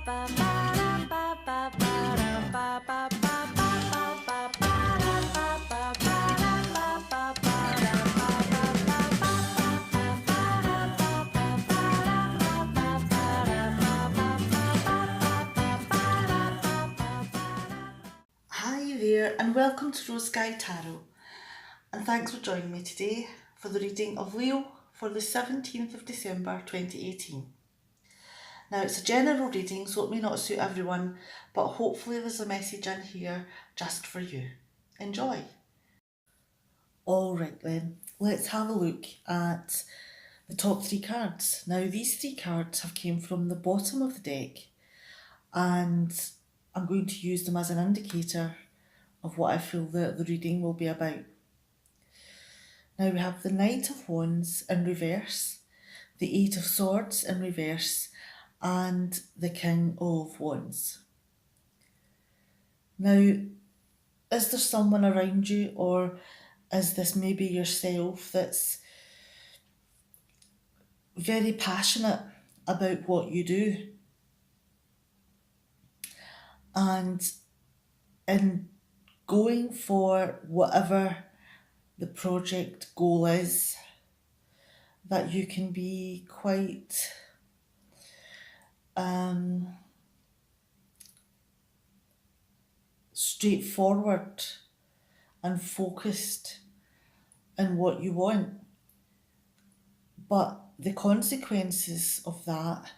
Hi there, and welcome to Rose Sky Tarot. And thanks for joining me today for the reading of Leo for the 17th of December 2018. Now, it's a general reading, so it may not suit everyone, but hopefully there's a message in here just for you. Enjoy. Alright then, let's have a look at the top three cards. Now, these three cards have came from the bottom of the deck, and I'm going to use them as an indicator of what I feel the reading will be about. Now we have the Knight of Wands in reverse, the Eight of Swords in reverse, and the King of Wands. Now, is there someone around you, or is this maybe yourself that's very passionate about what you do? And in going for whatever the project goal is, that you can be quite straightforward and focused in what you want. But the consequences of that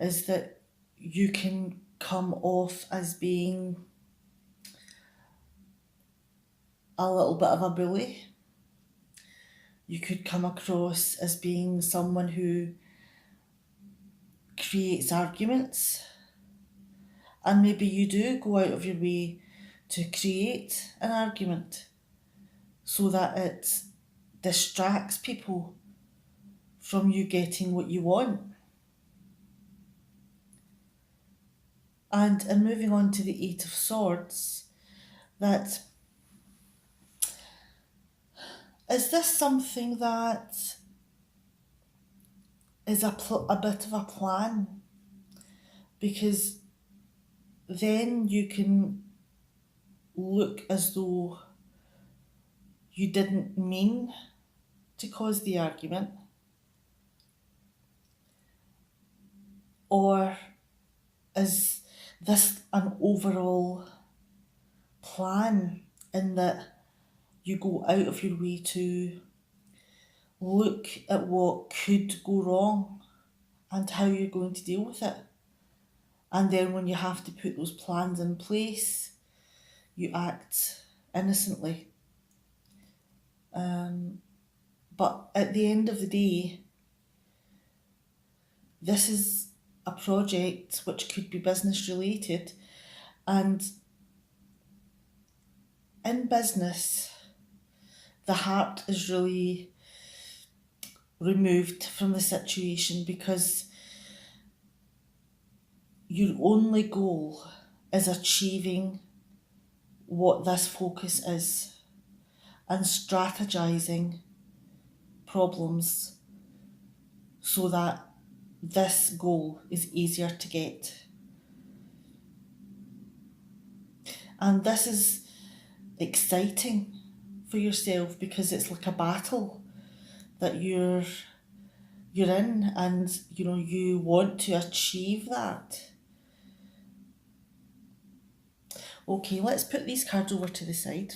is that you can come off as being a little bit of a bully. You could come across as being someone who creates arguments, and maybe you do go out of your way to create an argument so that it distracts people from you getting what you want. And in moving on to the Eight of Swords, that is this something that is a bit of a plan? Because then you can look as though you didn't mean to cause the argument. Or is this an overall plan in that you go out of your way to look at what could go wrong and how you're going to deal with it? And then when you have to put those plans in place, you act innocently. But at the end of the day, this is a project which could be business related, and in business, the heart is really removed from the situation because your only goal is achieving what this focus is and strategizing problems so that this goal is easier to get. And this is exciting for yourself because it's like a battle that you're in, and you want to achieve that. Okay, let's put these cards over to the side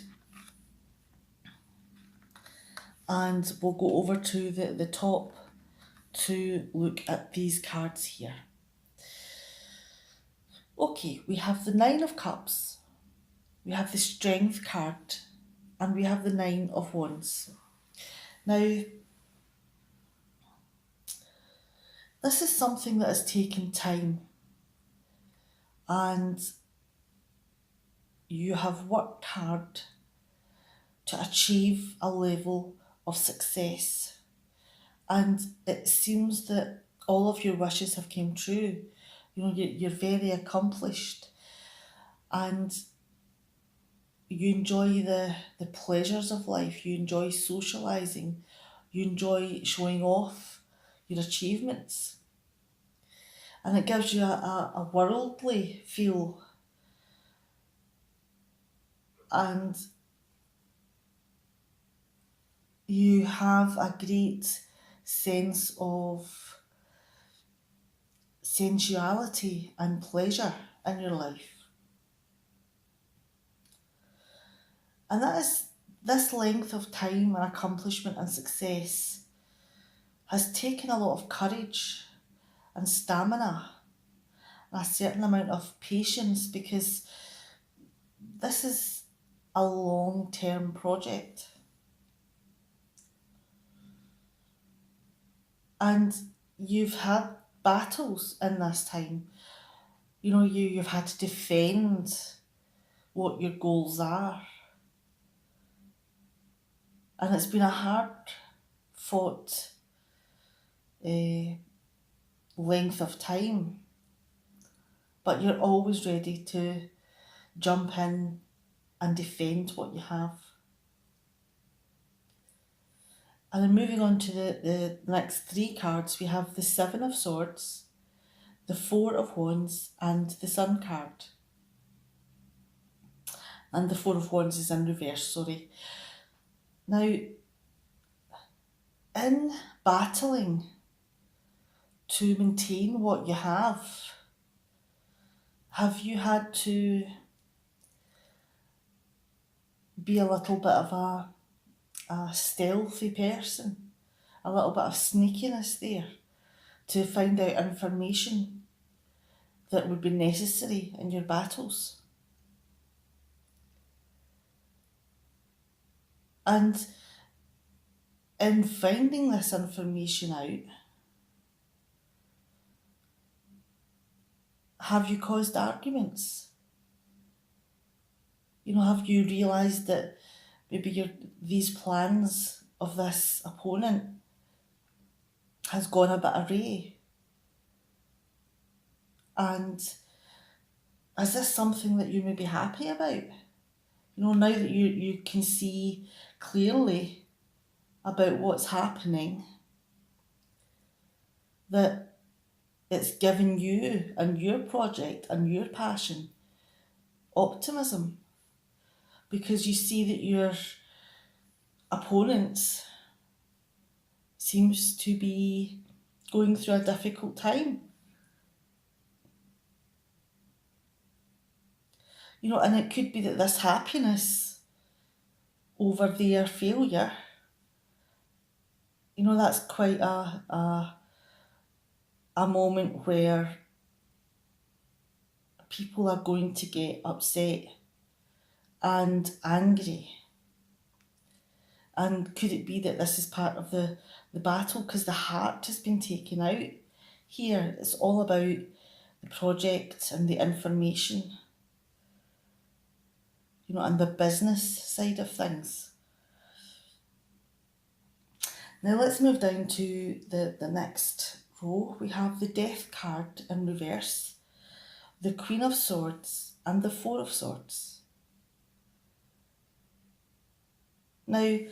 and we'll go over to the top to look at these cards here. Okay, we have the Nine of Cups, we have the Strength card, and we have the Nine of Wands. Now, this is something that has taken time, and you have worked hard to achieve a level of success, and it seems that all of your wishes have come true. You're very accomplished, and you enjoy the pleasures of life. You enjoy socialising. You enjoy showing off your achievements. and it gives you a worldly feel, and you have a great sense of sensuality and pleasure in your life. And that is this length of time and accomplishment and success has taken a lot of courage and stamina and a certain amount of patience, because this is a long-term project. And you've had battles in this time. You've had to defend what your goals are. And it's been a hard fought length of time. But you're always ready to jump in and defend what you have. And then moving on to the next three cards, we have the Seven of Swords, the Four of Wands, and the Sun card. And the Four of Wands is in reverse, sorry. Now, in battling to maintain what you have you had to be a little bit of a stealthy person, a little bit of sneakiness there to find out information that would be necessary in your battles? And in finding this information out, have you caused arguments? Have you realised that maybe these plans of this opponent has gone a bit array? And is this something that you may be happy about? Now that you can see clearly about what's happening, that it's given you and your project and your passion optimism, because you see that your opponent seems to be going through a difficult time. And it could be that this happiness over their failure, that's quite a moment where people are going to get upset and angry. And could it be that this is part of the battle, because the heart has been taken out here? It's all about the project and the information, and the business side of things. Now let's move down to the next row. We have the Death card in reverse, the Queen of Swords, and the Four of Swords. Now, it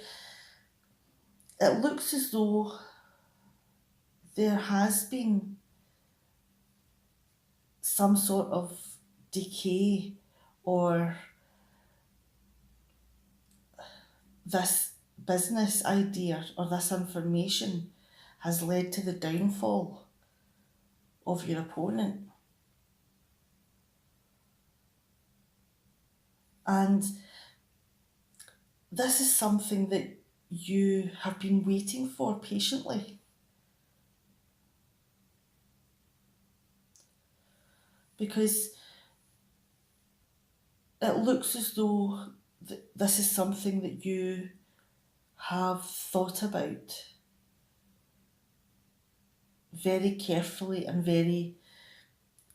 looks as though there has been some sort of decay, or this business idea or this information has led to the downfall of your opponent. And this is something that you have been waiting for patiently. Because it looks as though this is something that you have thought about very carefully and very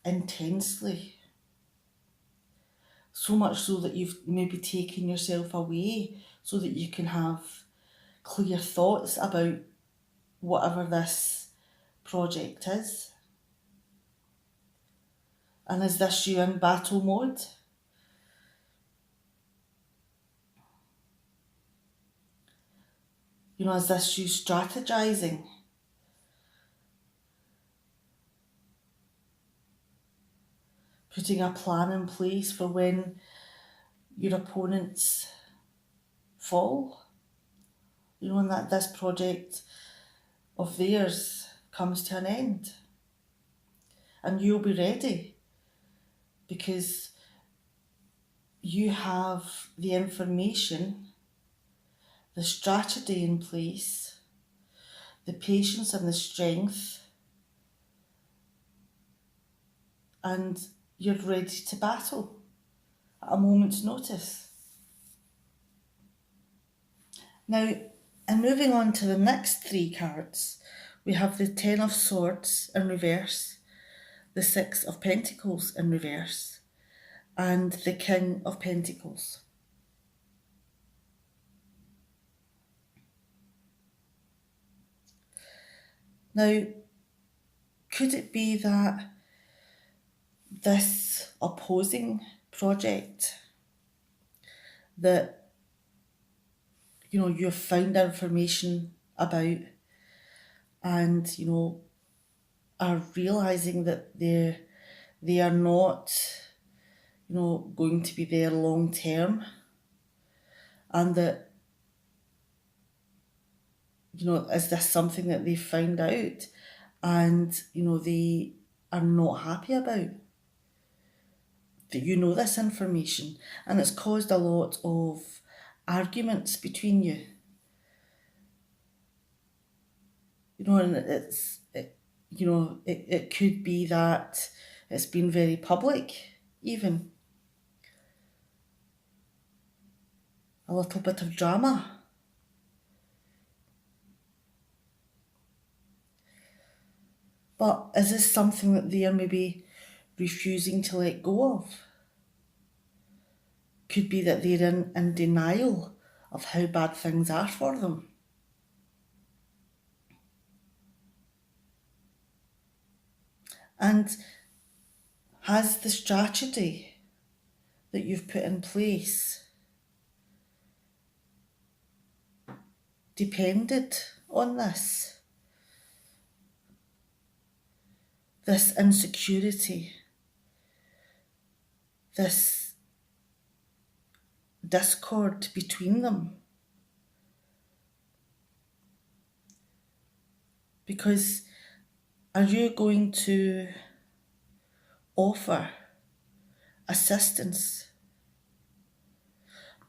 intensely. So much so that you've maybe taken yourself away so that you can have clear thoughts about whatever this project is. And is this you in battle mode? Is this you strategizing? putting a plan in place for when your opponents fall, and that this project of theirs comes to an end. And you'll be ready because you have the information, the strategy in place, the patience and the strength, and you're ready to battle at a moment's notice. Now, and moving on to the next three cards, we have the Ten of Swords in reverse, the Six of Pentacles in reverse, and the King of Pentacles. Now, could it be that this opposing project that you've found information about and are realizing that they are not going to be there long term, and that is this something that they found out and they are not happy about, that this information, and it's caused a lot of arguments between you. And it could be that it's been very public, even a little bit of drama. But is this something that they are maybe refusing to let go of? Could be that they're in denial of how bad things are for them. And has the strategy that you've put in place depended on this insecurity, this discord between them? Because are you going to offer assistance?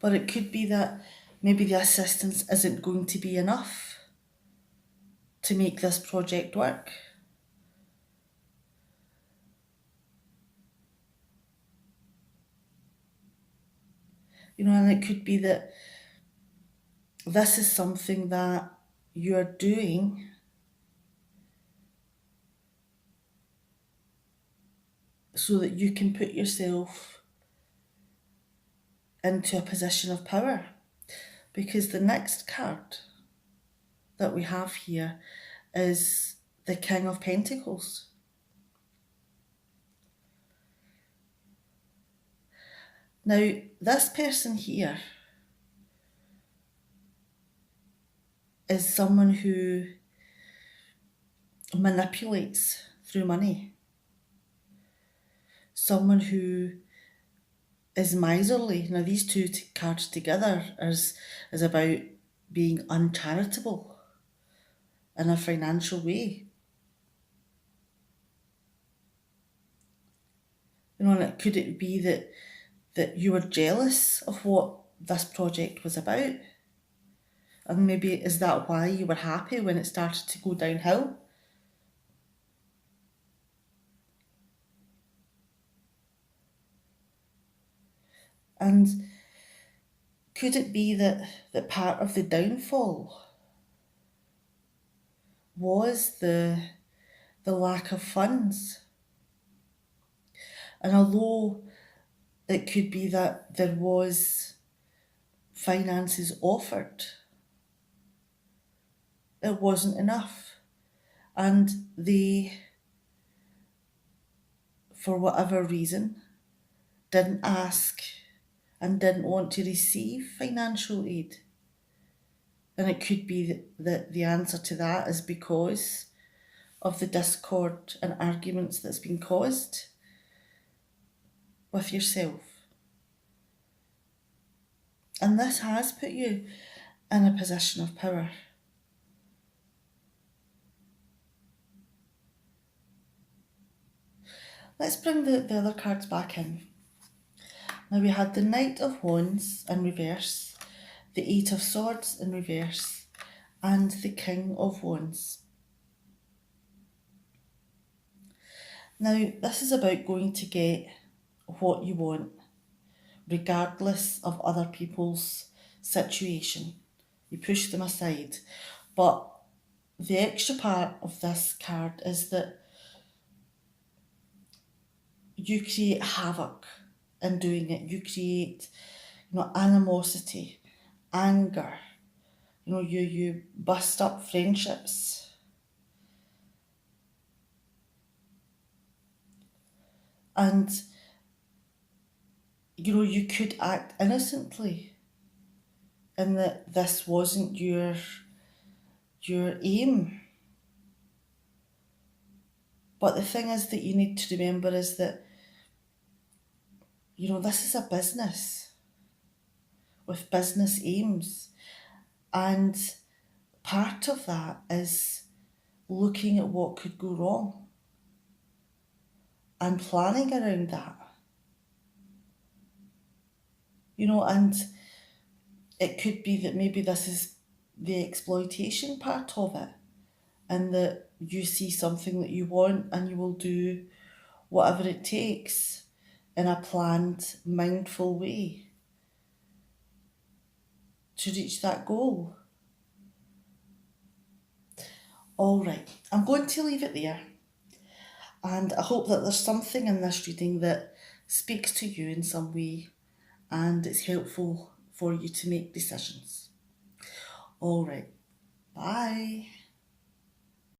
But it could be that maybe the assistance isn't going to be enough to make this project work. And it could be that this is something that you're doing so that you can put yourself into a position of power. Because the next card that we have here is the King of Pentacles. Now, this person here is someone who manipulates through money. Someone who is miserly. Now, these two cards together is about being uncharitable in a financial way. And could it be that you were jealous of what this project was about? And maybe is that why you were happy when it started to go downhill? And could it be that part of the downfall was the lack of funds? And although it could be that there was finances offered, it wasn't enough. And they, for whatever reason, didn't ask and didn't want to receive financial aid. And it could be that the answer to that is because of the discord and arguments that's been caused with yourself. And this has put you in a position of power. Let's bring the other cards back in. Now we had the Knight of Wands in reverse, the Eight of Swords in reverse, and the King of Wands. Now this is about going to get what you want, regardless of other people's situation. You push them aside. But the extra part of this card is that you create havoc in doing it. You create, animosity, anger. You bust up friendships. And, you could act innocently in that this wasn't your aim. But the thing is that you need to remember is that, this is a business with business aims. And part of that is looking at what could go wrong and planning around that. And it could be that maybe this is the exploitation part of it, and that you see something that you want and you will do whatever it takes in a planned, mindful way to reach that goal. All right, I'm going to leave it there. And I hope that there's something in this reading that speaks to you in some way and it's helpful for you to make decisions. All right, bye.